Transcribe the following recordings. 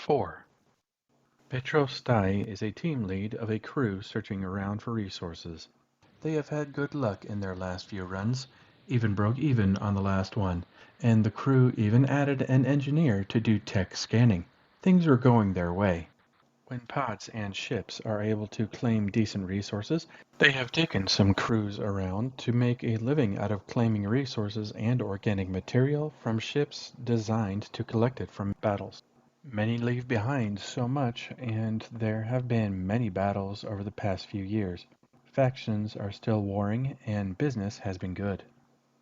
4. Petros Stai is a team lead of a crew searching around for resources. They have had good luck in their last few runs, even broke even on the last one, and the crew even added an engineer to do tech scanning. Things are going their way. When pods and ships are able to claim decent resources, they have taken some crews around to make a living out of claiming resources and organic material from ships designed to collect it from battles. Many leave behind so much, and there have been many battles over the past few years. Factions are still warring, and business has been good.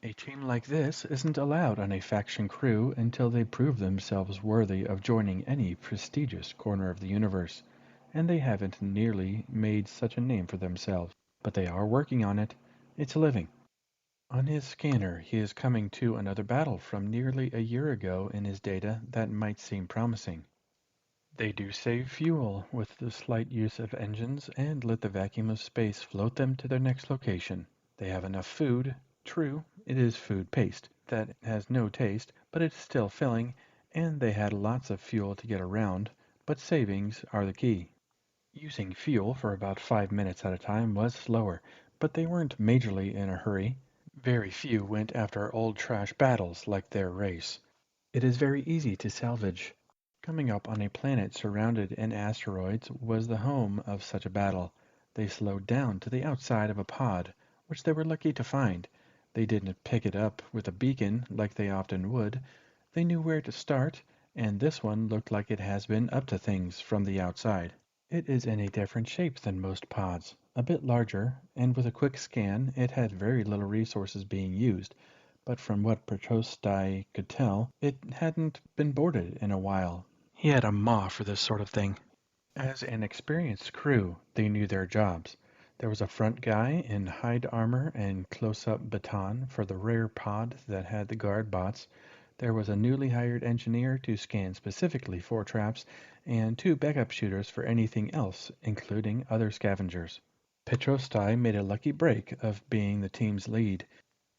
A team like this isn't allowed on a faction crew until they prove themselves worthy of joining any prestigious corner of the universe, and they haven't nearly made such a name for themselves. But they are working on it. It's a living. On his scanner, he is coming to another battle from nearly a year ago in his data that might seem promising. They do save fuel with the slight use of engines and let the vacuum of space float them to their next location. They have enough food. True, it is food paste that has no taste, but it's still filling, and they had lots of fuel to get around, but savings are the key. Using fuel for about 5 minutes at a time was slower, but they weren't majorly in a hurry. Very few went after old trash battles like their race. It is very easy to salvage. Coming up on a planet surrounded in asteroids was the home of such a battle. They slowed down to the outside of a pod, which they were lucky to find. They didn't pick it up with a beacon like they often would. They knew where to start, and this one looked like it has been up to things from the outside. It is in a different shape than most pods, a bit larger, and with a quick scan it had very little resources being used, but from what Petrostai could tell, it hadn't been boarded in a while. He had a maw for this sort of thing. As an experienced crew, they knew their jobs. There was a front guy in hide armor and close-up baton for the rare pod that had the guard bots. There was a newly hired engineer to scan specifically for traps, and 2 backup shooters for anything else, including other scavengers. Petrostai made a lucky break of being the team's lead,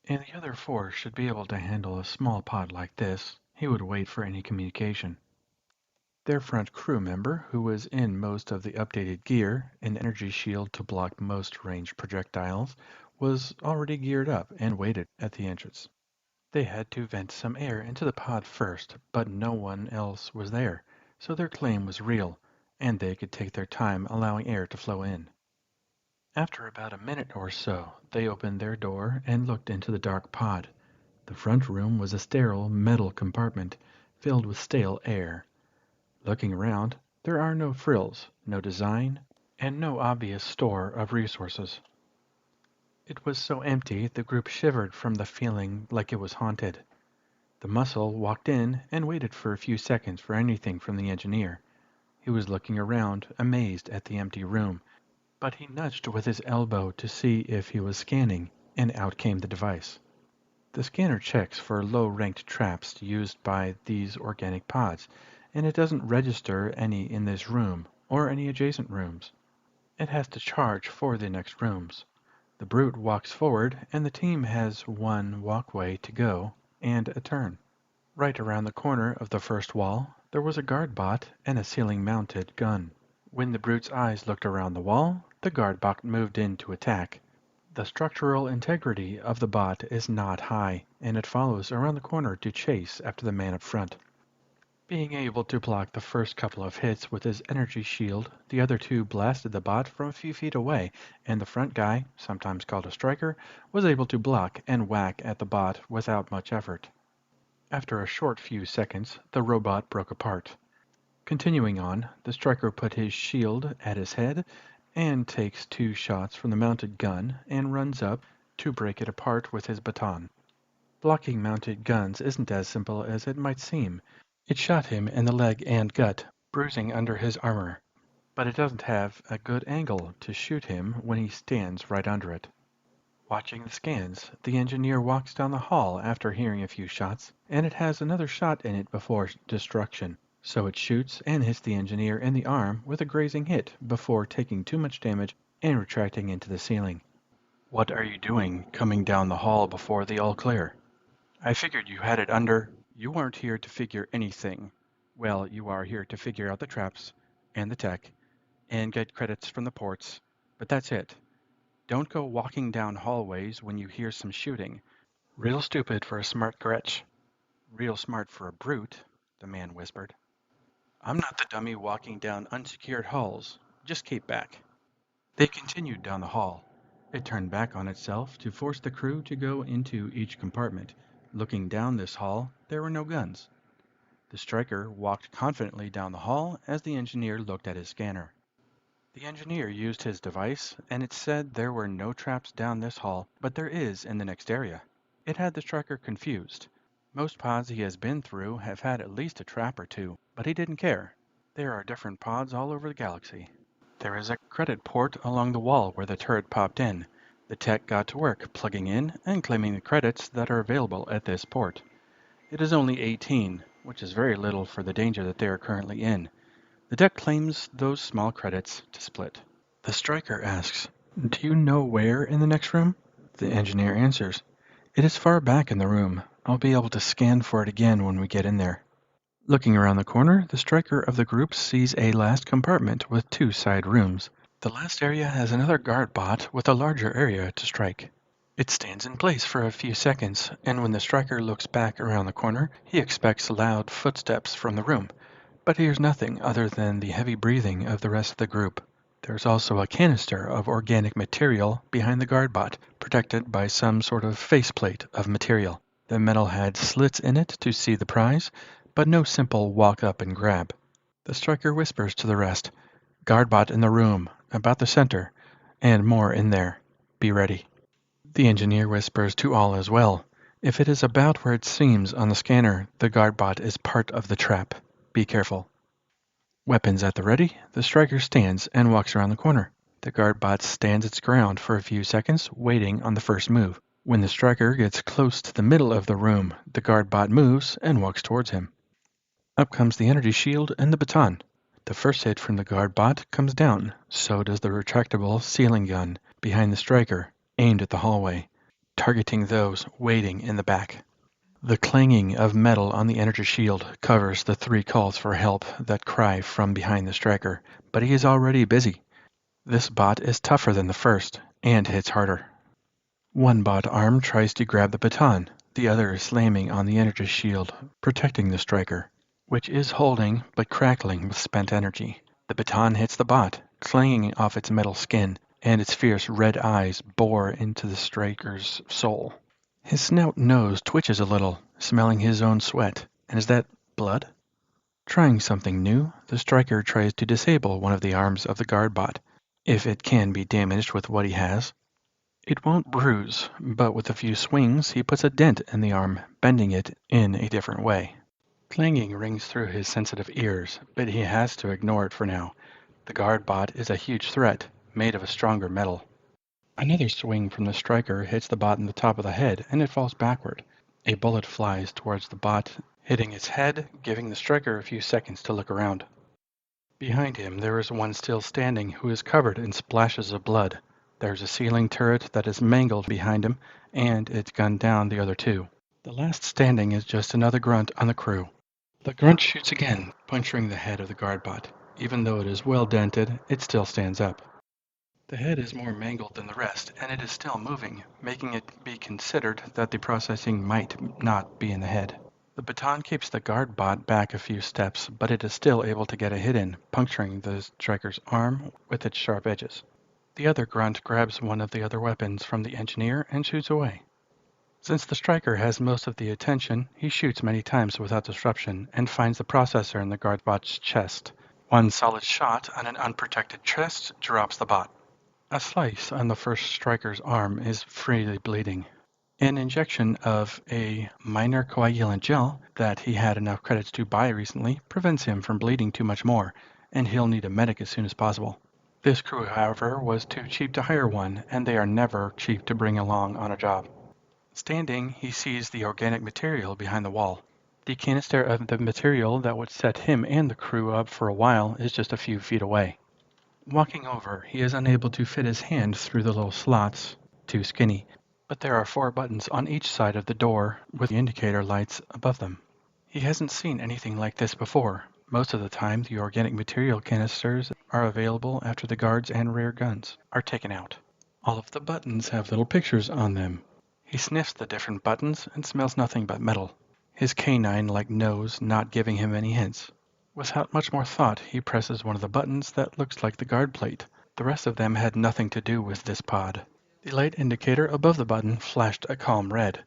and the other 4 should be able to handle a small pod like this. He would wait for any communication. Their front crew member, who was in most of the updated gear, an energy shield to block most ranged projectiles, was already geared up and waited at the entrance. They had to vent some air into the pod first, but no one else was there, so their claim was real, and they could take their time allowing air to flow in. After about a minute or so, they opened their door and looked into the dark pod. The front room was a sterile metal compartment filled with stale air. Looking around, there are no frills, no design, and no obvious store of resources. It was so empty the group shivered from the feeling like it was haunted. The muscle walked in and waited for a few seconds for anything from the engineer. He was looking around, amazed at the empty room, but he nudged with his elbow to see if he was scanning, and out came the device. The scanner checks for low-ranked traps used by these organic pods, and it doesn't register any in this room or any adjacent rooms. It has to charge for the next rooms. The brute walks forward, and the team has one walkway to go and a turn. Right around the corner of the first wall, there was a guard bot and a ceiling-mounted gun. When the brute's eyes looked around the wall, the guard bot moved in to attack. The structural integrity of the bot is not high, and it follows around the corner to chase after the man up front. Being able to block the first couple of hits with his energy shield, the other 2 blasted the bot from a few feet away, and the front guy, sometimes called a striker, was able to block and whack at the bot without much effort. After a short few seconds, the robot broke apart. Continuing on, the striker put his shield at his head and takes 2 shots from the mounted gun and runs up to break it apart with his baton. Blocking mounted guns isn't as simple as it might seem. It shot him in the leg and gut, bruising under his armor, but it doesn't have a good angle to shoot him when he stands right under it. Watching the scans, the engineer walks down the hall after hearing a few shots, and it has another shot in it before destruction. So it shoots and hits the engineer in the arm with a grazing hit before taking too much damage and retracting into the ceiling. "What are you doing coming down the hall before the all clear?" "I figured you had it under." "You weren't here to figure anything." Well, you are here to figure out the traps and the tech and get credits from the ports, but that's it. Don't go walking down hallways when you hear some shooting. Real stupid for a smart Gretch. Real smart for a brute, the man whispered. I'm not the dummy walking down unsecured halls. Just keep back. They continued down the hall. It turned back on itself to force the crew to go into each compartment. Looking down this hall, there were no guns. The striker walked confidently down the hall as the engineer looked at his scanner. The engineer used his device, and it said there were no traps down this hall, but there is in the next area. It had the striker confused. Most pods he has been through have had at least a trap or two, but he didn't care. There are different pods all over the galaxy. There is a credit port along the wall where the turret popped in. The tech got to work plugging in and claiming the credits that are available at this port. It is only 18, which is very little for the danger that they are currently in. The tech claims those small credits to split. The striker asks, "Do you know where in the next room?" The engineer answers, "It is far back in the room. I'll be able to scan for it again when we get in there." Looking around the corner, the striker of the group sees a last compartment with two side rooms. The last area has another guard bot with a larger area to strike. It stands in place for a few seconds, and when the striker looks back around the corner, he expects loud footsteps from the room, but hears nothing other than the heavy breathing of the rest of the group. There's also a canister of organic material behind the guard bot, protected by some sort of faceplate of material. The metal had slits in it to see the prize, but no simple walk up and grab. The striker whispers to the rest, "Guardbot in the room, about the center, and more in there. Be ready." The engineer whispers to all as well, "If it is about where it seems on the scanner, the guardbot is part of the trap. Be careful." Weapons at the ready, the striker stands and walks around the corner. The guardbot stands its ground for a few seconds, waiting on the first move. When the striker gets close to the middle of the room, the guardbot moves and walks towards him. Up comes the energy shield and the baton. The first hit from the guard bot comes down, so does the retractable ceiling gun behind the striker, aimed at the hallway, targeting those waiting in the back. The clanging of metal on the energy shield covers the three calls for help that cry from behind the striker, but he is already busy. This bot is tougher than the first, and hits harder. One bot arm tries to grab the baton, the other is slamming on the energy shield, protecting the striker, which is holding but crackling with spent energy. The baton hits the bot, clanging off its metal skin, and its fierce red eyes bore into the striker's soul. His snout nose twitches a little, smelling his own sweat. And is that blood? Trying something new, the striker tries to disable one of the arms of the guard bot, if it can be damaged with what he has. It won't bruise, but with a few swings he puts a dent in the arm, bending it in a different way. Clanging rings through his sensitive ears, but he has to ignore it for now. The guard bot is a huge threat, made of a stronger metal. Another swing from the striker hits the bot in the top of the head, and it falls backward. A bullet flies towards the bot, hitting its head, giving the striker a few seconds to look around. Behind him there is one still standing who is covered in splashes of blood. There's a ceiling turret that is mangled behind him, and it's gunned down the other two. The last standing is just another grunt on the crew. The grunt shoots again, puncturing the head of the guard bot. Even though it is well dented, it still stands up. The head is more mangled than the rest, and it is still moving, making it be considered that the processing might not be in the head. The baton keeps the guard bot back a few steps, but it is still able to get a hit in, puncturing the striker's arm with its sharp edges. The other grunt grabs one of the other weapons from the engineer and shoots away. Since the striker has most of the attention, he shoots many times without disruption and finds the processor in the guard bot's chest. One solid shot on an unprotected chest drops the bot. A slice on the first striker's arm is freely bleeding. An injection of a minor coagulant gel that he had enough credits to buy recently prevents him from bleeding too much more, and he'll need a medic as soon as possible. This crew, however, was too cheap to hire one, and they are never cheap to bring along on a job. Standing, he sees the organic material behind the wall. The canister of the material that would set him and the crew up for a while is just a few feet away. Walking over, he is unable to fit his hand through the little slots, too skinny, but there are 4 buttons on each side of the door with the indicator lights above them. He hasn't seen anything like this before. Most of the time, the organic material canisters are available after the guards and rear guns are taken out. All of the buttons have little pictures on them. He sniffs the different buttons and smells nothing but metal, his canine-like nose not giving him any hints. Without much more thought, he presses one of the buttons that looks like the guard plate. The rest of them had nothing to do with this pod. The light indicator above the button flashed a calm red.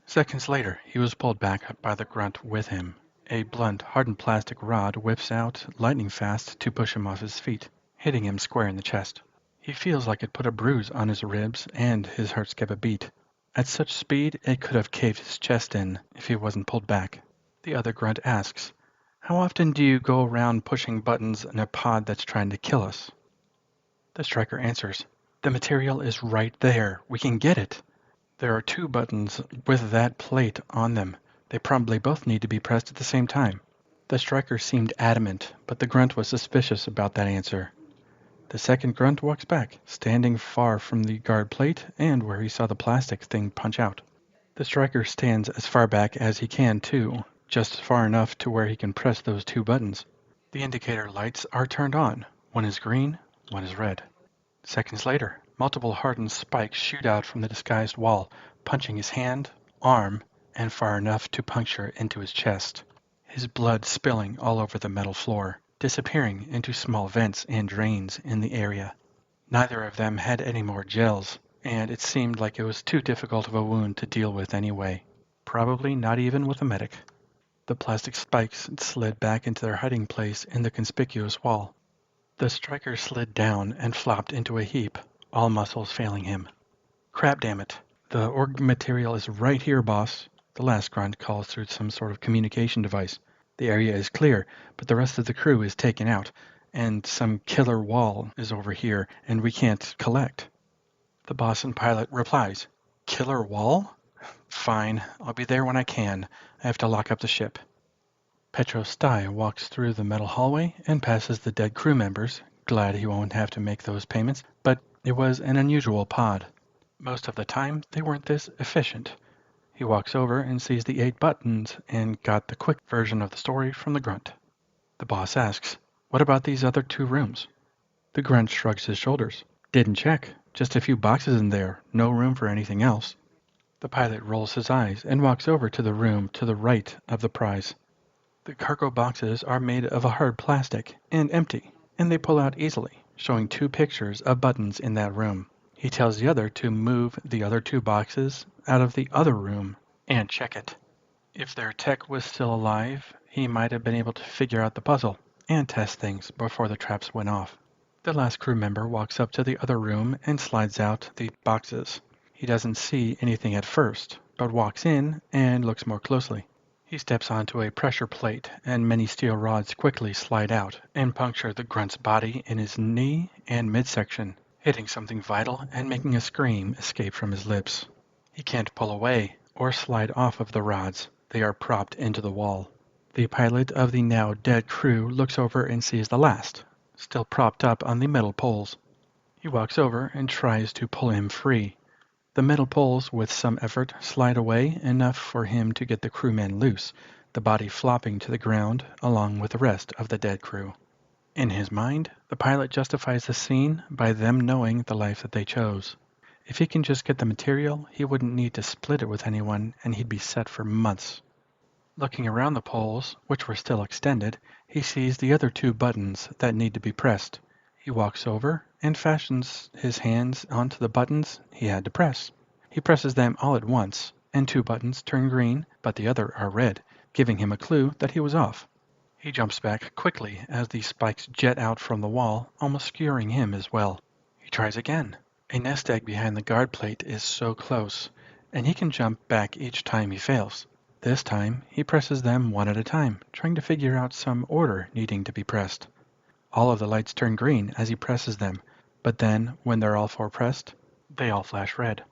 Seconds later, he was pulled back by the grunt with him. A blunt, hardened plastic rod whips out lightning fast to push him off his feet, hitting him square in the chest. He feels like it put a bruise on his ribs and his heart skipped a beat. At such speed, it could have caved his chest in if he wasn't pulled back. The other grunt asks, "How often do you go around pushing buttons in a pod that's trying to kill us?" The striker answers, "The material is right there. We can get it." There are 2 buttons with that plate on them. They probably both need to be pressed at the same time. The striker seemed adamant, but the grunt was suspicious about that answer. The second grunt walks back, standing far from the guard plate and where he saw the plastic thing punch out. The striker stands as far back as he can too, just far enough to where he can press those 2 buttons. The indicator lights are turned on. One is green, one is red. Seconds later, multiple hardened spikes shoot out from the disguised wall, punching his hand, arm, and far enough to puncture into his chest. His blood spilling all over the metal floor, disappearing into small vents and drains in the area. Neither of them had any more gels, and it seemed like it was too difficult of a wound to deal with anyway. Probably not even with a medic. The plastic spikes slid back into their hiding place in the conspicuous wall. The striker slid down and flopped into a heap, all muscles failing him. "Crap, damn it. The org material is right here, boss." The last grunt calls through some sort of communication device. The area is clear, but the rest of the crew is taken out, and some killer wall is over here, and we can't collect. The boss and pilot replies, "Killer wall? Fine, I'll be there when I can. I have to lock up the ship." Petrostai walks through the metal hallway and passes the dead crew members, glad he won't have to make those payments, but it was an unusual pod. Most of the time, they weren't this efficient. He walks over and sees the 8 buttons and got the quick version of the story from the grunt. The boss asks, "What about these other 2 rooms?" The grunt shrugs his shoulders. "Didn't check. Just a few boxes in there. No room for anything else." The pilot rolls his eyes and walks over to the room to the right of the prize. The cargo boxes are made of a hard plastic and empty, and they pull out easily, showing 2 pictures of buttons in that room. He tells the other to move the other 2 boxes out of the other room and check it. If their tech was still alive, he might have been able to figure out the puzzle and test things before the traps went off. The last crew member walks up to the other room and slides out the boxes. He doesn't see anything at first, but walks in and looks more closely. He steps onto a pressure plate, and many steel rods quickly slide out and puncture the grunt's body in his knee and midsection, hitting something vital and making a scream escape from his lips. He can't pull away or slide off of the rods. They are propped into the wall. The pilot of the now dead crew looks over and sees the last, still propped up on the metal poles. He walks over and tries to pull him free. The metal poles, with some effort, slide away enough for him to get the crewman loose, the body flopping to the ground along with the rest of the dead crew. In his mind, the pilot justifies the scene by them knowing the life that they chose. If he can just get the material, he wouldn't need to split it with anyone, and he'd be set for months. Looking around the poles, which were still extended, he sees the other 2 buttons that need to be pressed. He walks over and fashions his hands onto the buttons he had to press. He presses them all at once, and 2 buttons turn green, but the other are red, giving him a clue that he was off. He jumps back quickly as the spikes jet out from the wall, almost skewering him as well. He tries again. A nest egg behind the guard plate is so close, and he can jump back each time he fails. This time, he presses them one at a time, trying to figure out some order needing to be pressed. All of the lights turn green as he presses them, but then, when they're all 4 pressed, they all flash red.